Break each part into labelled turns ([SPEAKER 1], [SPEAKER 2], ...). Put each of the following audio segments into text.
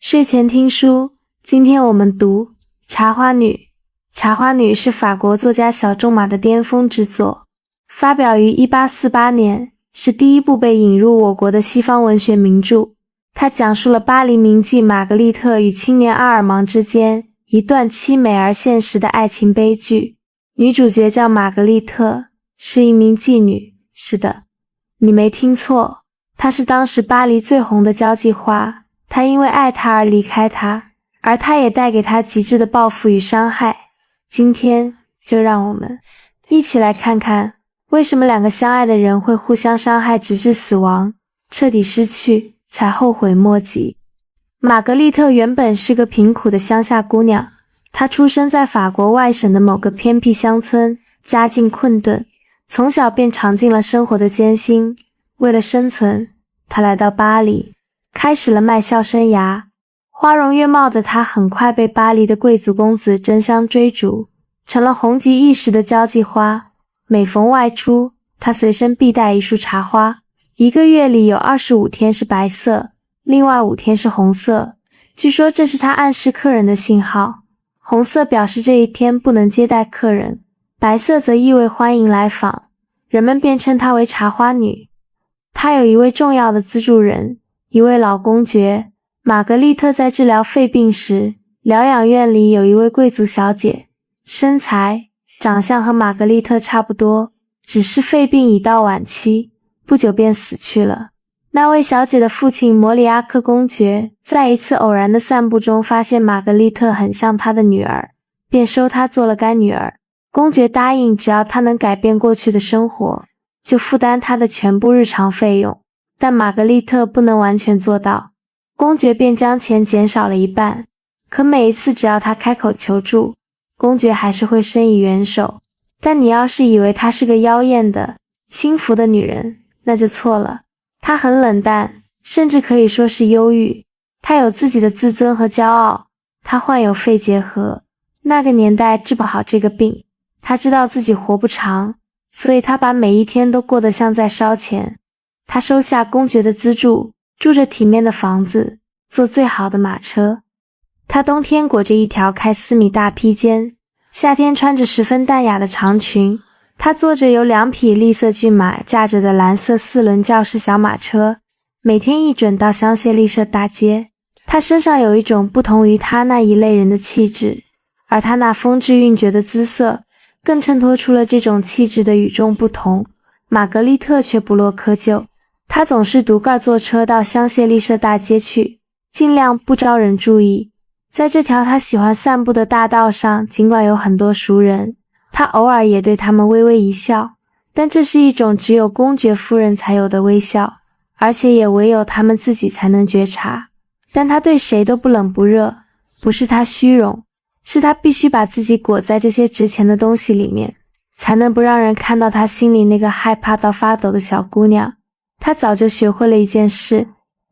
[SPEAKER 1] 睡前聽書，今天我們讀《茶花女》。《茶花女》是法國作家小仲馬的巔峰之作，發表於1848年，是第一部被引入我國的西方文學名著。它講述了巴黎名妓瑪格麗特與青年阿爾芒之間一段淒美而現實的愛情悲劇。女主角叫瑪格麗特，是一名妓女。是的，你沒聽錯，她是當時巴黎最紅的交際花。他因為愛她而離開她，而她也帶給他極致的報復與傷害。今天就讓我們一起來看看，為什麼兩個相愛的人會互相傷害直至死亡，徹底失去才後悔莫及。瑪格麗特原本是個貧苦的鄉下姑娘，她出生在法國外省的某個偏僻鄉村，家境困頓，從小便嘗盡了生活的艱辛。為了生存，她來到巴黎，開始了賣笑生涯。花容月貌的她很快被巴黎的貴族公子爭相追逐，成了紅極一時的交際花。每逢外出，她隨身必帶一束茶花，一個月裡有25天是白色，另外5天是紅色。據說這是她暗示客人的信號。紅色表示這一天不能接待客人，白色則意味歡迎來訪，人們便稱她為茶花女。她有一位重要的資助人，一位老公爵。瑪格麗特在治療肺病時，療養院裡有一位貴族小姐，身材、長相和瑪格麗特差不多，只是肺病已到晚期，不久便死去了。那位小姐的父親摩里阿克公爵在一次偶然的散步中發現瑪格麗特很像他的女兒，便收她做了乾女兒。公爵答應只要她能改變過去的生活，就負擔她的全部日常費用，但瑪格麗特不能完全做到。公爵便將錢減少了一半，可每一次只要他開口求助，公爵還是會伸以援手。但你要是以為她是個妖豔的、輕浮的女人，那就錯了。她很冷淡，甚至可以說是憂鬱。她有自己的自尊和驕傲。她患有肺結核，那個年代治不好這個病。她知道自己活不長，所以她把每一天都過得像在燒錢。她收下公爵的資助，住着體面的房子，坐最好的馬車。她冬天裹着一條開絲米大披肩，夏天穿着十分淡雅的長裙。她坐着由2匹栗色駿馬駕着的藍色4輪轎式小馬車，每天一準到香榭麗舍大街。她身上有一種不同於她那一類人的氣質，而她那風致韻絕的姿色更襯托出了這種氣質的與眾不同。瑪格麗特卻不落窠臼。她總是獨個兒坐車到香榭麗舍大街去，盡量不招人注意。在這條她喜歡散步的大道上，儘管有很多熟人，她偶爾也對他們微微一笑，但這是一種只有公爵夫人才有的微笑，而且也唯有他們自己才能覺察。但她對誰都不冷不熱，不是她虛榮，是她必須把自己裹在這些值錢的東西裡面，才能不讓人看到她心裡那個害怕到發抖的小姑娘。她早就學會了一件事，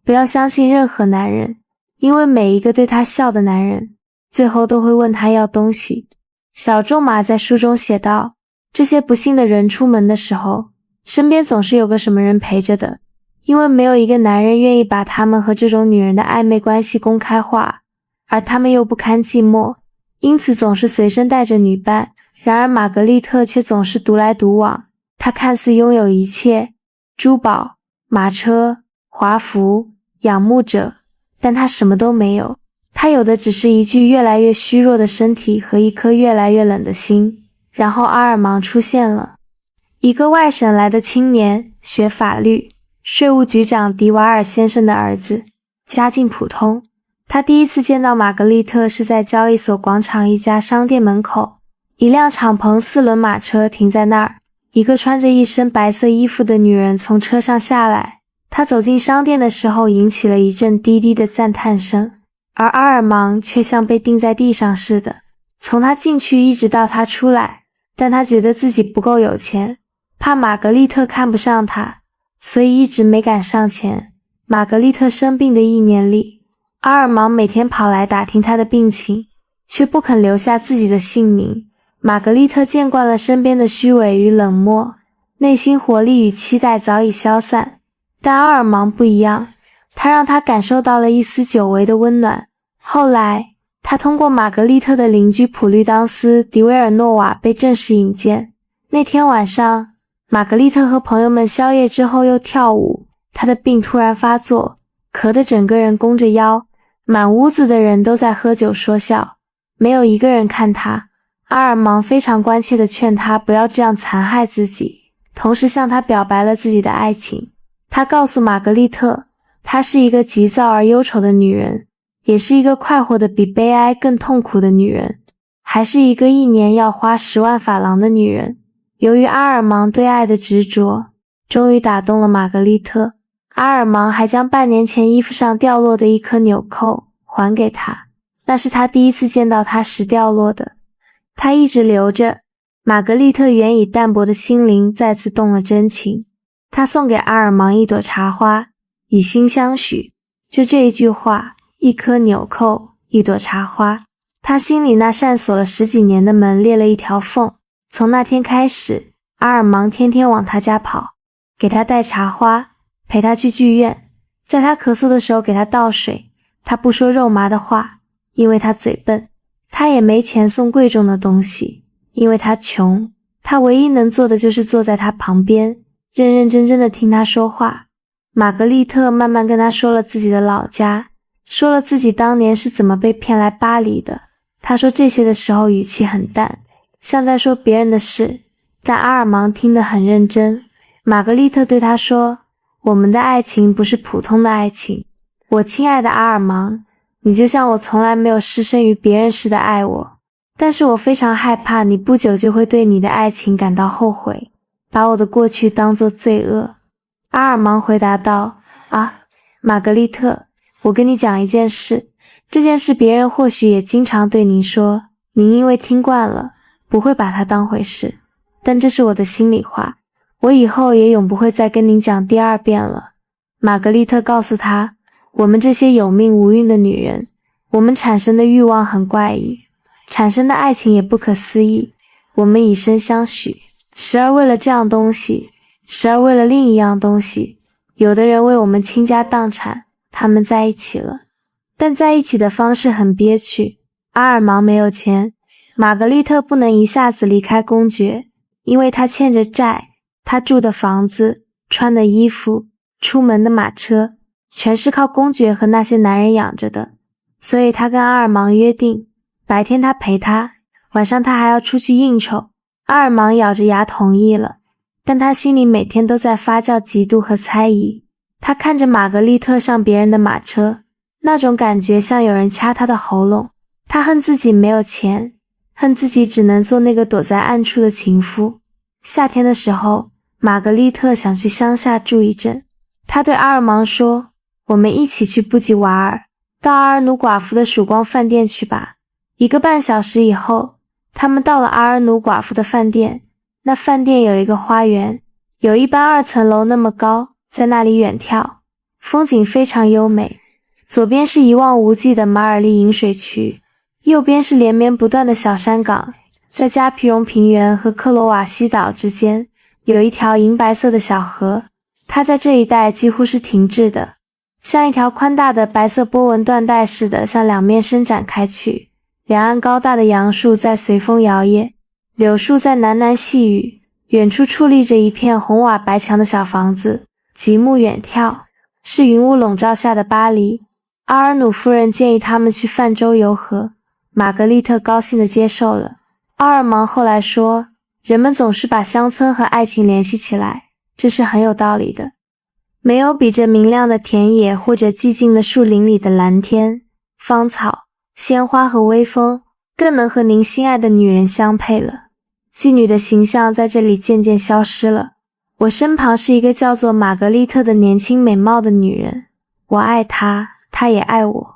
[SPEAKER 1] 不要相信任何男人，因為每一個對她笑的男人，最後都會問她要東西。小仲馬在書中寫道，這些不幸的人出門的時候，身邊總是有個什麼人陪着的，因為沒有一個男人願意把他們和這種女人的曖昧關係公開化，而他們又不堪寂寞，因此總是隨身帶着女伴。然而瑪格麗特卻總是獨來獨往，她看似擁有一切，珠寶、馬車、華服、仰慕者，但她什麼都沒有。她有的只是一具越來越虛弱的身體和一顆越來越冷的心。然後阿爾芒出現了，一個外省來的青年，學法律，稅務局長迪瓦爾先生的兒子，家境普通。他第一次見到瑪格麗特是在交易所廣場一家商店門口，一輛敞篷4輪馬車停在那兒。一個穿着一身白色衣服的女人從車上下來，她走進商店的時候引起了一陣低低的讚嘆聲，而阿爾芒卻像被釘在地上似的，從他進去一直到他出來。但他覺得自己不夠有錢，怕瑪格麗特看不上他，所以一直沒敢上前。瑪格麗特生病的1年裡，阿爾芒每天跑來打聽她的病情，卻不肯留下自己的姓名。瑪格麗特見慣了身邊的虛偽與冷漠，內心活力與期待早已消散。但阿爾芒不一樣，它讓他感受到了一絲久違的溫暖。後來，他通過瑪格麗特的鄰居普律當斯·迪維爾諾瓦被正式引薦。那天晚上，瑪格麗特和朋友們宵夜之後又跳舞，她的病突然發作，咳得整個人弓着腰，滿屋子的人都在喝酒說笑，沒有一個人看她。阿爾芒非常關切地勸她不要這樣殘害自己，同時向她表白了自己的愛情。他告訴瑪格麗特，她是一個急躁而憂愁的女人，也是一個快活的比悲哀更痛苦的女人，還是一個一年要花10萬法郎的女人。由於阿爾芒對愛的執着，終於打動了瑪格麗特。阿爾芒還將半年前衣服上掉落的一顆紐扣還給她，那是他第一次見到她時掉落的，他一直留着。瑪格麗特原已淡薄的心靈再次動了真情。他送給阿爾芒一朵茶花，以心相許。就這一句話，一顆紐扣，一朵茶花，他心裡那扇鎖了10幾年的門裂了一條縫。從那天開始，阿爾芒天天往他家跑，給他帶茶花，陪他去劇院，在他咳嗽的時候給他倒水。他不說肉麻的話，因為他嘴笨。他也沒錢送貴重的東西，因為他窮。他唯一能做的就是坐在他旁邊，認認真真的聽他說話。瑪格麗特慢慢跟他說了自己的老家，說了自己當年是怎麼被騙來巴黎的。他說這些的時候語氣很淡，像在說別人的事，但阿爾芒聽得很認真。瑪格麗特對他說，我們的愛情不是普通的愛情，我親愛的阿爾芒，你就像我從來沒有失身於別人似的愛我，但是我非常害怕你不久就會對你的愛情感到後悔，把我的過去當作罪惡。阿爾芒回答道，瑪格麗特，我跟你講一件事，這件事別人或許也經常對您說，您因為聽慣了，不會把它當回事，但這是我的心裡話，我以後也永不會再跟您講第二遍了。瑪格麗特告訴他，我們這些有命無運的女人，我們產生的慾望很怪異，產生的愛情也不可思議，我們以身相許，時而為了這樣東西，時而為了另一樣東西，有的人為我們傾家蕩產，他們在一起了，但在一起的方式很憋屈。阿爾芒沒有錢，瑪格麗特不能一下子離開公爵，因為他欠着債，他住的房子、穿的衣服、出門的馬車，全是靠公爵和那些男人養着的。所以他跟阿爾芒約定，白天他陪他，晚上他還要出去應酬。阿爾芒咬着牙同意了，但他心裡每天都在發酵嫉妒和猜疑。他看着瑪格麗特上別人的馬車，那種感覺像有人掐他的喉嚨。他恨自己沒有錢，恨自己只能做那個躲在暗處的情夫。夏天的時候，瑪格麗特想去鄉下住一陣。他對阿爾芒說，我們一起去布吉瓦爾，到阿爾努寡婦的曙光飯店去吧。1個半小時以後，他們到了阿爾努寡婦的飯店。那飯店有一個花園，有一般2層樓那麼高，在那裡遠眺，風景非常優美。左邊是一望無際的馬爾利飲水渠，右邊是連綿不斷的小山崗，在加皮榮平原和克羅瓦西島之間，有一條銀白色的小河，它在這一帶幾乎是停滯的，像一條寬大的白色波紋緞帶似的向兩面伸展開去。兩岸高大的楊樹在隨風搖曳，柳樹在喃喃細語，遠處矗立着一片紅瓦白牆的小房子，極目遠眺，是雲霧籠罩下的巴黎。阿爾努夫人建議他們去泛舟遊河，瑪格麗特高興地接受了。阿爾芒後來說，人們總是把鄉村和愛情聯繫起來，這是很有道理的。沒有比這明亮的田野或者寂靜的樹林裡的藍天、芳草、鮮花和微風更能和您心愛的女人相配了。妓女的形象在這裡漸漸消失了，我身旁是一個叫做瑪格麗特的年輕美貌的女人，我愛她，她也愛我。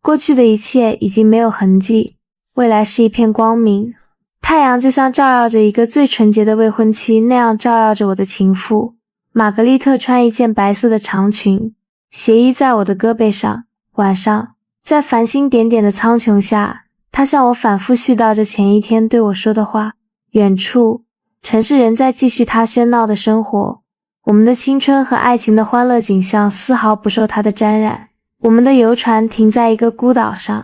[SPEAKER 1] 過去的一切已經沒有痕跡，未來是一片光明。太陽就像照耀着一個最純潔的未婚妻那樣照耀着我的情婦。瑪格麗特穿一件白色的長裙，斜依在我的胳膊上。晚上，在繁星點點的蒼穹下，她向我反覆絮叨着前一天對我說的話。遠處，城市仍在繼續她喧鬧的生活。我們的青春和愛情的歡樂景象絲毫不受它的沾染。我們的遊船停在一個孤島上，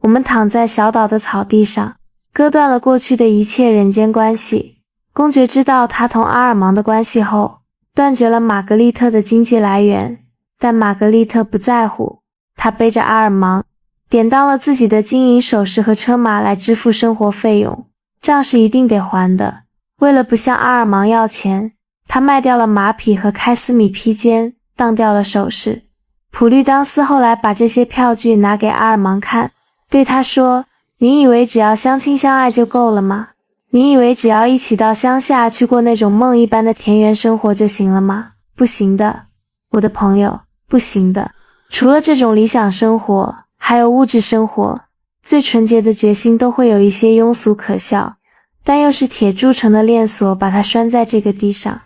[SPEAKER 1] 我們躺在小島的草地上，割斷了過去的一切人間關係。公爵知道他同阿爾芒的關係後，斷絕了瑪格麗特的經濟來源，但瑪格麗特不在乎。他背着阿爾芒，典當了自己的金銀首飾和車馬來支付生活費用，賬是一定得還的。為了不向阿爾芒要錢，他賣掉了馬匹和開司米披肩，當掉了首飾。普律當斯後來把這些票據拿給阿爾芒看，對他說：“你以為只要相親相愛就夠了嗎？你以為只要一起到鄉下去過那種夢一般的田園生活就行了嗎？不行的，我的朋友，不行的。除了這種理想生活，還有物質生活。最純潔的決心都會有一些庸俗可笑，但又是鐵鑄成的鏈鎖把它拴在這個地上。”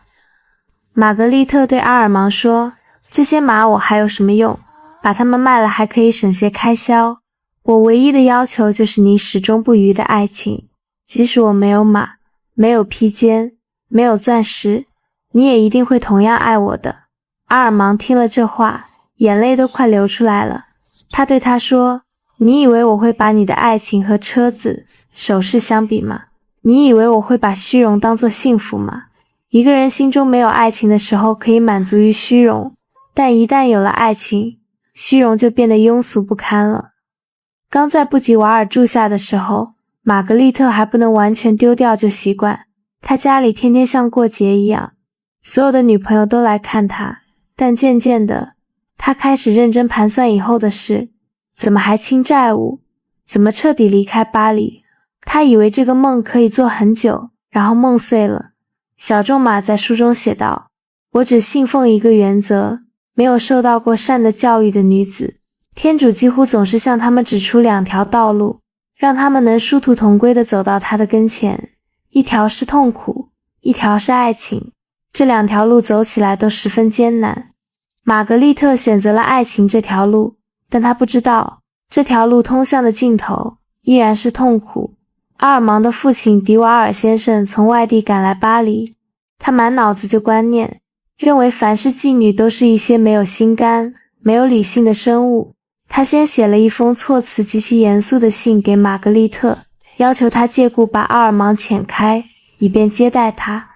[SPEAKER 1] 瑪格麗特對阿爾芒說：“這些馬我還有什麼用？把它們賣了還可以省些開銷。我唯一的要求就是你始終不渝的愛情。即使我沒有馬，沒有披肩，沒有鑽石，你也一定會同樣愛我的。”阿爾芒聽了這話，眼淚都快流出來了。他對他說：“你以為我會把你的愛情和車子、首飾相比嗎？你以為我會把虛榮當作幸福嗎？一個人心中沒有愛情的時候可以滿足於虛榮，但一旦有了愛情，虛榮就變得庸俗不堪了。”剛在布吉瓦爾住下的時候，瑪格麗特還不能完全丟掉舊習慣，他家裡天天像過節一樣，所有的女朋友都來看他，但漸漸的，他開始認真盤算以後的事，怎麼還清債務，怎麼徹底離開巴黎。他以為這個夢可以做很久，然後夢碎了。小仲馬在書中寫道：“我只信奉一個原則，沒有受到過善的教育的女子，天主幾乎總是向他們指出兩條道路，讓他們能殊途同歸地走到他的跟前，一條是痛苦，一條是愛情，這兩條路走起來都十分艱難。”瑪格麗特選擇了愛情這條路，但她不知道，這條路通向的盡頭依然是痛苦。阿爾芒的父親迪瓦爾先生從外地趕來巴黎，他滿腦子就觀念，認為凡是妓女都是一些沒有心肝、沒有理性的生物。他先寫了一封措辭極其嚴肅的信給瑪格麗特，要求她借故把阿爾芒遣開，以便接待他。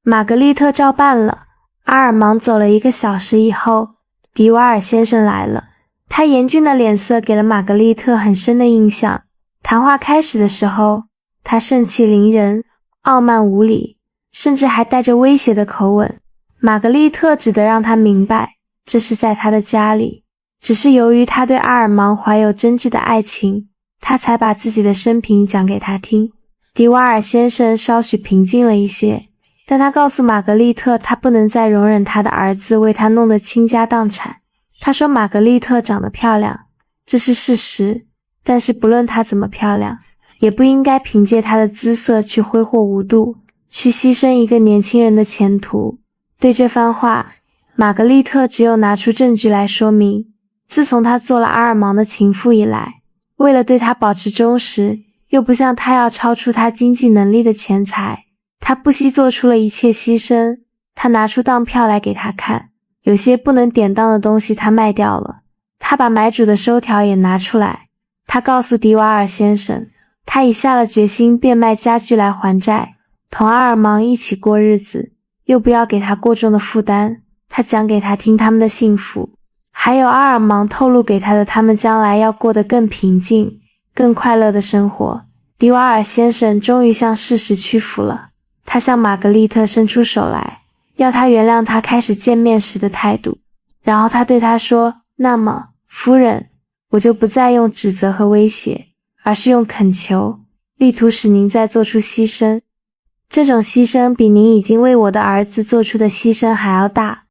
[SPEAKER 1] 瑪格麗特照辦了。阿爾芒走了1個小時以後，迪瓦爾先生來了。他嚴峻的臉色給了瑪格麗特很深的印象。談話開始的時候，他盛氣凌人，傲慢無禮，甚至還帶着威脅的口吻。瑪格麗特只得讓他明白，這是在他的家裡，只是由於他對阿爾芒懷有真摯的愛情，他才把自己的生平講給他聽。迪瓦爾先生稍許平靜了一些，但他告訴瑪格麗特，他不能再容忍他的兒子為他弄得傾家蕩產。他說瑪格麗特長得漂亮，這是事實，但是不論她怎麼漂亮，也不應該憑借她的姿色去揮霍無度，去犧牲一個年輕人的前途。對這番話，瑪格麗特只有拿出證據來說明。自從她做了阿爾芒的情婦以來，為了對他保持忠實，又不像他要超出他經濟能力的錢財，她不惜做出了一切犧牲。她拿出當票來給他看，有些不能典當的東西她賣掉了。她把買主的收條也拿出來。她告訴迪瓦爾先生，她已下了決心變賣家具來還債，同阿爾芒一起過日子，又不要給他過重的負擔。她講給他聽他們的幸福，還有阿爾芒透露給他的他們將來要過得更平靜、更快樂的生活。迪瓦爾先生終於向事實屈服了。他向瑪格麗特伸出手來，要她原諒他開始見面時的態度。然後他對她說：“那麼，夫人，我就不再用指責和威脅，而是用懇求，力圖使您再做出犧牲。這種犧牲比您已經為我的兒子做出的犧牲還要大。”